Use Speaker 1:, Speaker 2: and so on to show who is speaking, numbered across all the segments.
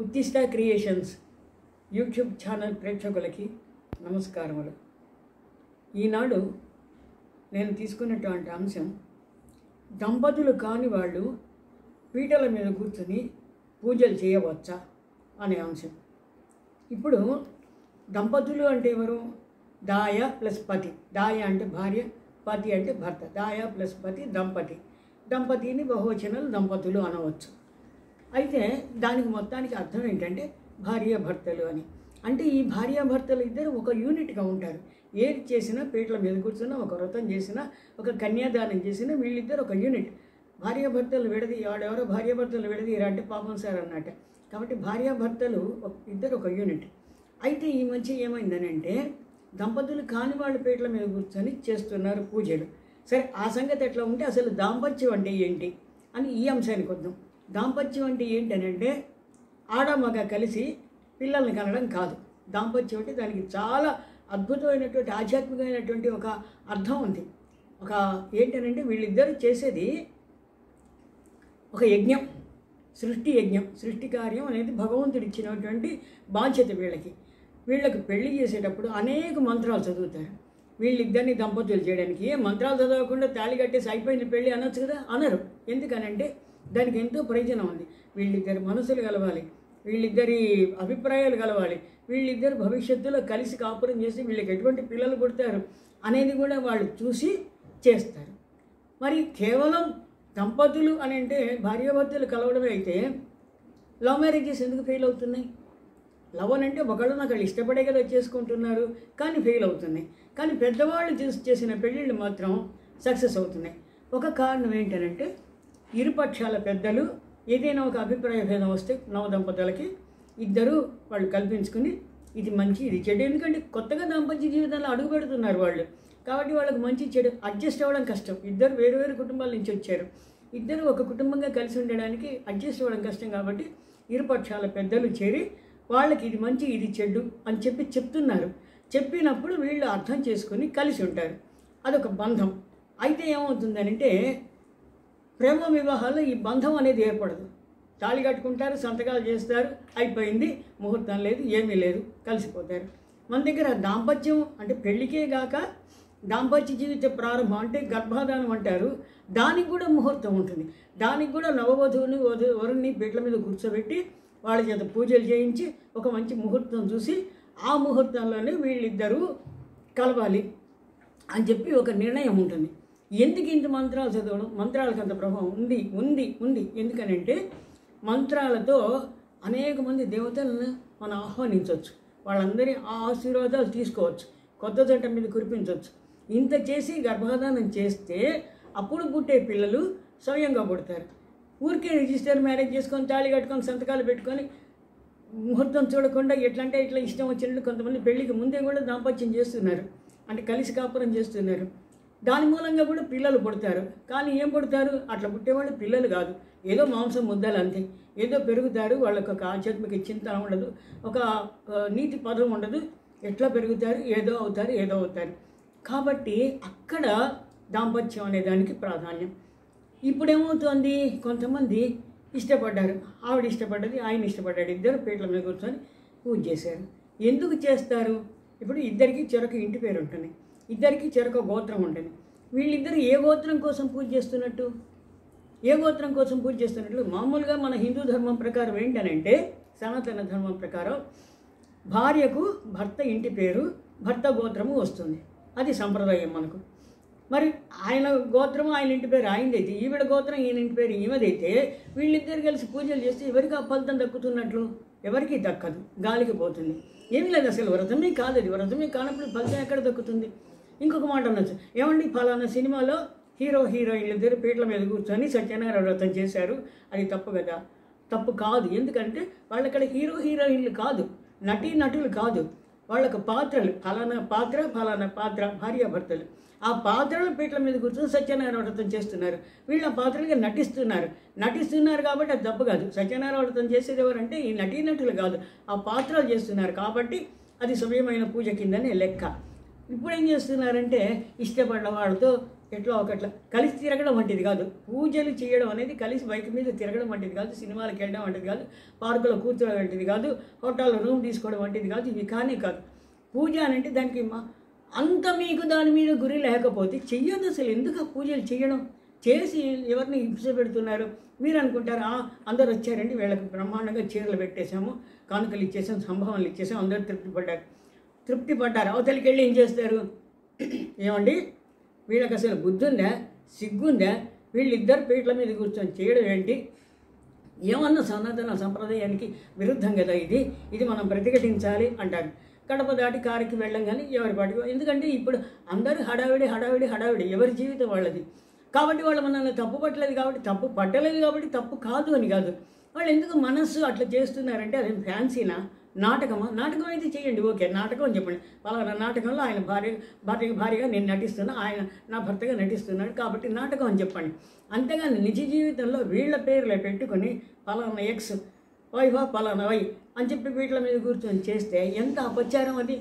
Speaker 1: ఉత్తిష్ట creations YouTube channel ప్రేక్షకులకి నమస్కారములు. ఈనాడు నేను తీసుకున్నటువంటి అంశం దంపతులు కాని వాళ్ళు పీటల మీద కూర్చొని పూజలు చేయవచ్చా అనే అంశం. ఇప్పుడు దంపతులు అంటే ఎవరు? దాయ ప్లస్ పతి. దాయ అంటే భార్య, పతి అంటే భర్త. దాయ ప్లస్ పతి దంపతి. దంపతిని బహువచనాలు దంపతులు అనవచ్చు. అయితే దానికి మొత్తానికి అర్థం ఏంటంటే భార్యాభర్తలు అని. అంటే ఈ భార్యాభర్తలు ఇద్దరు ఒక యూనిట్గా ఉంటారు. ఏది చేసినా పీటల మీద కూర్చున్నా, ఒక వ్రతం చేసినా, ఒక కన్యాదానం చేసినా వీళ్ళిద్దరు ఒక యూనిట్. భార్యాభర్తలు విడది వాడెవరో భార్యాభర్తలు విడదీరా అంటే పాపం సార్ అన్నట్టు. కాబట్టి భార్యాభర్తలు ఇద్దరు ఒక యూనిట్. అయితే ఈ మధ్య ఏమైందని అంటే దంపతులు కాని వాళ్ళు పీటల మీద కూర్చొని చేస్తున్నారు పూజలు. సరే, ఆ సంగతి ఎట్లా ఉంటే అసలు దాంపత్యం అంటే ఏంటి అని ఈ అంశానికి వద్దాం. దాంపత్యం అంటే ఏంటనంటే ఆడమగ కలిసి పిల్లల్ని కనడం కాదు. దాంపత్యం అంటే దానికి చాలా అద్భుతమైనటువంటి ఆధ్యాత్మికమైనటువంటి ఒక అర్థం ఉంది. ఒక ఏంటనంటే వీళ్ళిద్దరూ చేసేది ఒక యజ్ఞం, సృష్టి యజ్ఞం. సృష్టి కార్యం అనేది భగవంతుడు ఇచ్చినటువంటి బాధ్యత వీళ్ళకి. వీళ్ళకి పెళ్లి చేసేటప్పుడు అనేక మంత్రాలు చదువుతారు వీళ్ళిద్దరిని దంపతులు చేయడానికి. ఏ మంత్రాలు చదవకుండా తాళి కట్టేసి అయిపోయింది పెళ్ళి అనొచ్చు కదా? అనరు. ఎందుకనంటే దానికి ఎంతో ప్రయోజనం ఉంది. వీళ్ళిద్దరి మనసులు కలవాలి, వీళ్ళిద్దరి అభిప్రాయాలు కలవాలి, వీళ్ళిద్దరు భవిష్యత్తులో కలిసి కాపురం చేసి వీళ్ళకి ఎటువంటి పిల్లలు పుడతారు అనేది కూడా వాళ్ళు చూసి చేస్తారు. మరి కేవలం దంపతులు అని అంటే భార్యాభర్తలు కలవడమే అయితే లవ్ మ్యారేజెస్ ఎందుకు ఫెయిల్ అవుతున్నాయి? లవ్ అని అంటే ఒకళ్ళని ఒకళ్ళు ఇష్టపడే కదా చేసుకుంటున్నారు, కానీ ఫెయిల్ అవుతున్నాయి. కానీ పెద్దవాళ్ళు చేసిన పెళ్ళిళ్ళు మాత్రం సక్సెస్ అవుతున్నాయి. ఒక కారణం ఏంటనంటే ఇరుపక్షాల పెద్దలు ఏదైనా ఒక అభిప్రాయ భేదం వస్తే నవదంపతులకి ఇద్దరు వాళ్ళు కల్పించుకుని ఇది మంచి ఇది చెడు. ఎందుకంటే కొత్తగా దాంపత్య జీవితంలో అడుగు పెడుతున్నారు వాళ్ళు. కాబట్టి వాళ్ళకి మంచి చెడు అడ్జస్ట్ అవ్వడం కష్టం. ఇద్దరు వేరు వేరు కుటుంబాల నుంచి వచ్చారు. ఇద్దరు ఒక కుటుంబంగా కలిసి ఉండడానికి అడ్జస్ట్ అవ్వడం కష్టం. కాబట్టి ఇరుపక్షాల పెద్దలు చేరి వాళ్ళకి ఇది మంచి ఇది చెడు అని చెప్తున్నారు. చెప్పినప్పుడు వీళ్ళు అర్థం చేసుకొని కలిసి ఉంటారు. అదొక బంధం. అయితే ఏమవుతుందనంటే ప్రేమ వివాహాల్లో ఈ బంధం అనేది ఏర్పడదు. తాళి కట్టుకుంటారు, సంతకాలు చేస్తారు, అయిపోయింది, ముహూర్తం లేదు, ఏమీ లేదు, కలిసిపోతారు. మన దగ్గర దాంపత్యం అంటే పెళ్ళికే గాక దాంపత్య జీవిత ప్రారంభం అంటే గర్భాధానం అంటారు. దానికి కూడా ముహూర్తం ఉంటుంది. దానికి కూడా నవవధువుని వరుణ్ణి పీటల మీద కూర్చోబెట్టి వాళ్ళ చేత పూజలు చేయించి ఒక మంచి ముహూర్తం చూసి ఆ ముహూర్తంలోనే వీళ్ళిద్దరూ కలవాలి అని చెప్పి ఒక నిర్ణయం ఉంటుంది. ఎందుకు ఇంత మంత్రాలు చదవడం? మంత్రాలకు అంత ప్రభావం ఉంది ఉంది ఉంది ఎందుకనంటే మంత్రాలతో అనేక మంది దేవతలను మనం ఆహ్వానించవచ్చు, వాళ్ళందరి ఆ ఆశీర్వాదాలు తీసుకోవచ్చు, కొత్త జంట మీద కురిపించవచ్చు. ఇంత చేసి గర్భాధానం చేస్తే అప్పుడు పుట్టే పిల్లలు స్వయంగా పుడతారు. ఊరికే రిజిస్టర్ మ్యారేజ్ చేసుకొని తాళి కట్టుకొని సంతకాలు పెట్టుకొని ముహూర్తం చూడకుండా ఎట్లంటే ఇట్లా ఇష్టం వచ్చినట్టు కొంతమంది పెళ్ళికి ముందే కూడా దాంపత్యం చేస్తున్నారు, అంటే కలిసి కాపురం చేస్తున్నారు. దాని మూలంగా కూడా పిల్లలు పుడతారు. కానీ ఏం పుడతారు? అట్లా పుట్టేవాళ్ళు పిల్లలు కాదు, ఏదో మాంసం ముద్దలు అంతే. ఏదో పెరుగుతారు, వాళ్ళకు ఒక ఆధ్యాత్మిక చింతన ఉండదు, ఒక నీతి పదం ఉండదు. ఎట్లా పెరుగుతారు? ఏదో అవుతారు. కాబట్టి అక్కడ దాంపత్యం అనే దానికి ప్రాధాన్యం. ఇప్పుడేమవుతుంది? కొంతమంది ఇష్టపడ్డారు, ఆవిడ ఇష్టపడ్డది, ఆయన ఇష్టపడ్డాడు, ఇద్దరు పీటల మీద కూర్చొని పూజ చేశారు. ఎందుకు చేస్తారు? ఇప్పుడు ఇద్దరికి చెరొక ఇంటి పేరు ఉంటుంది, ఇద్దరికి చెరొక గోత్రం ఉంటుంది. వీళ్ళిద్దరు ఏ గోత్రం కోసం పూజ చేస్తున్నట్టు? మామూలుగా మన హిందూ ధర్మం ప్రకారం ఏంటనంటే సనాతన ధర్మం ప్రకారం భార్యకు భర్త ఇంటి పేరు, భర్త గోత్రము వస్తుంది. అది సంప్రదాయం మనకు. మరి ఆయన గోత్రము ఆయన ఇంటి పేరు ఆయనదైతే, ఈవిడ గోత్రం ఈయన ఇంటి పేరు ఈమెదైతే వీళ్ళిద్దరు కలిసి పూజలు చేస్తే ఎవరికి ఆ ఫలితం దక్కుతున్నట్లు? ఎవరికి దక్కదు, గాలికి పోతుంది. ఏం లేదు, అసలు వ్రతమే కాదు. అది వ్రతమే కానప్పుడు ఫలితం ఎక్కడ దక్కుతుంది? ఇంకొక మాట అనొచ్చు, ఏమండి ఫలానా సినిమాలో హీరో హీరోయిన్లు ఇద్దరు పీటల మీద కూర్చొని సత్యనారాయణ వ్రతం చేశారు, అది తప్పు కదా? తప్పు కాదు. ఎందుకంటే వాళ్ళక్కడ హీరో హీరోయిన్లు కాదు, నటులు కాదు, వాళ్ళకు పాత్రలు. ఫలానా పాత్ర భార్యాభర్తలు. ఆ పాత్రలు పీటల మీద కూర్చొని సత్యనారాయణ వ్రతం చేస్తున్నారు. వీళ్ళు ఆ పాత్రలుగా నటిస్తున్నారు కాబట్టి అది తప్పు కాదు. సత్యనారాయణ వ్రతం చేసేది ఎవరంటే ఈ నటులు కాదు, ఆ పాత్రలు చేస్తున్నారు. కాబట్టి అది సమయమైన పూజ కిందనే లెక్క. ఇప్పుడు ఏం చేస్తున్నారంటే ఇష్టపడ్డ వాళ్ళతో ఎట్లా ఒకట్లా కలిసి తిరగడం వంటిది కాదు. పూజలు చేయడం అనేది కలిసి బైక్ మీద తిరగడం వంటిది కాదు, సినిమాలకు వెళ్ళడం వంటిది కాదు, పార్కులో కూర్చోవడం వంటిది కాదు, హోటల్లో రూమ్ తీసుకోవడం వంటిది కాదు. ఇవి కానే కాదు. పూజ అంటే దానికి అంత మీకు దాని మీద గురి లేకపోతే చెయ్యదు. అసలు ఎందుకు ఆ పూజలు చేయడం? చేసి ఎవరిని హింస పెడుతున్నారు? మీరు అనుకుంటారు అందరు వచ్చారండి, వీళ్ళకి బ్రహ్మాండంగా చీరలు పెట్టేశాము, కానుకలు ఇచ్చేసాం, సంభావనలు ఇచ్చేసాం, అందరూ తృప్తి పడ్డారు. అవతలికి వెళ్ళి ఏం చేస్తారు? ఏమండి వీళ్ళకి అసలు బుద్ధి ఉందా, సిగ్గుందా? వీళ్ళిద్దరు పీటల మీద కూర్చొని చేయడం ఏంటి? ఏమన్నా సనాతన సంప్రదాయానికి విరుద్ధం కదా ఇది మనం ప్రతిఘటించాలి అంటారు. కడప దాటి కారుకి వెళ్ళం కానీ ఎవరి పాటికి. ఎందుకంటే ఇప్పుడు అందరూ హడావిడి ఎవరి జీవితం వాళ్ళది. కాబట్టి వాళ్ళు మనల్ని తప్పు పట్టలేదు కాబట్టి తప్పు కాదు అని కాదు. వాళ్ళు ఎందుకు మనస్సు అట్లా చేస్తున్నారంటే అది ఫ్యాన్సీనా, నాటకమా? నాటకం అయితే చేయండి, ఓకే, నాటకం అని చెప్పండి. పలానా నాటకంలో ఆయన భార్యగా నేను నటిస్తున్నా, ఆయన నా భర్తగా నటిస్తున్నాడు కాబట్టి నాటకం అని చెప్పండి. అంతేగాని నిజ జీవితంలో వీళ్ళ పేర్లే పెట్టుకొని పలానా ఎక్స్ వైఫా పలానా వై అని చెప్పి వీటిల మీద కూర్చొని చేస్తే ఎంత అపచారం అది.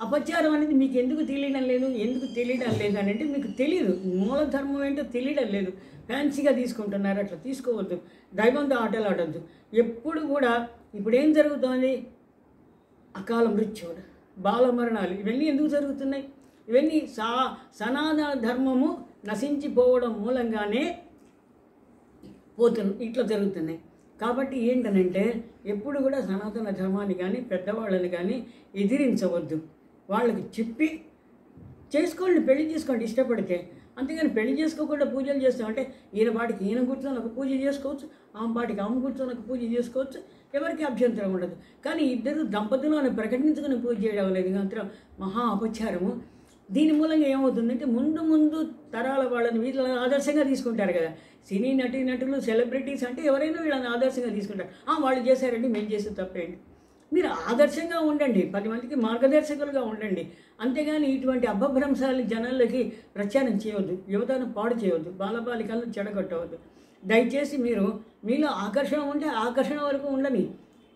Speaker 1: అపచారం అనేది మీకు ఎందుకు తెలియడం లేదు అని అంటే మీకు తెలియదు, మూలధర్మం ఏంటో తెలియడం లేదు. ఫ్యాన్సీగా తీసుకుంటున్నారు, అట్లా తీసుకోవద్దు. దైవంతో ఆటలు ఆడద్దు. ఎప్పుడు కూడా ఇప్పుడు ఏం జరుగుతుంది? అకాల మృత్యువులు, బాలమరణాలు, ఇవన్నీ ఎందుకు జరుగుతున్నాయి? ఇవన్నీ సనాతన ధర్మము నశించిపోవడం మూలంగానే ఇట్లా జరుగుతున్నాయి. కాబట్టి ఏంటనంటే ఎప్పుడు కూడా సనాతన ధర్మాన్ని కానీ పెద్దవాళ్ళని కానీ ఎదిరించవద్దు. వాళ్ళకి చెప్పి చేసుకోండి, పెళ్లి చేసుకోండి ఇష్టపడితే. అంతేగాని పెళ్లి చేసుకోకుండా పూజలు చేస్తామంటే ఈయన పాటికి ఈయన కూర్చొని ఒక పూజ చేసుకోవచ్చు, ఆమె పాటికి ఆమె కూర్చొని ఒక పూజ చేసుకోవచ్చు, ఎవరికి అభ్యంతరం ఉండదు. కానీ ఇద్దరు దంపతులను ప్రకటించుకుని పూజ చేయడం అనేది మాత్రం మహా అపచారము. దీని మూలంగా ఏమవుతుందంటే ముందు తరాల వాళ్ళని వీళ్ళని ఆదర్శంగా తీసుకుంటారు కదా. సినీ నటులు, సెలబ్రిటీస్ అంటే ఎవరైనా వీళ్ళని ఆదర్శంగా తీసుకుంటారు. వాళ్ళు చేశారండి, మేము చేసే తప్పేంటి? మీరు ఆదర్శంగా ఉండండి, 10 మందికి మార్గదర్శకులుగా ఉండండి. అంతేగాని ఇటువంటి అభభ్రంశాలు జనాలకి ప్రచారం చేయవద్దు, యువతను పాడు చేయవద్దు, బాలబాలికలను చెడగొట్టవద్దు. దయచేసి మీరు మీలో ఆకర్షణ ఉంటే ఆకర్షణ వరకు ఉండని,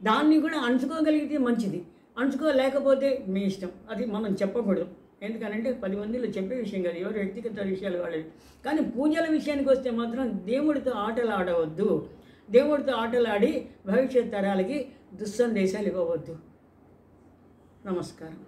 Speaker 1: దాన్ని కూడా అణుచుకోగలిగితే మంచిది, అణుచుకోలేకపోతే మీ ఇష్టం. అది మనం చెప్పకూడదు. ఎందుకనంటే 10 మందిలో చెప్పే విషయం కాదు, ఎవరు వ్యక్తిగత విషయాలు వాళ్ళవి. కానీ పూజల విషయానికి వస్తే మాత్రం దేవుడితో ఆటలు ఆడవద్దు. దేవుడితో ఆటలు ఆడి భవిష్యత్ తరాలకి దుస్సందేశాలు ఇవ్వవద్దు. నమస్కారం.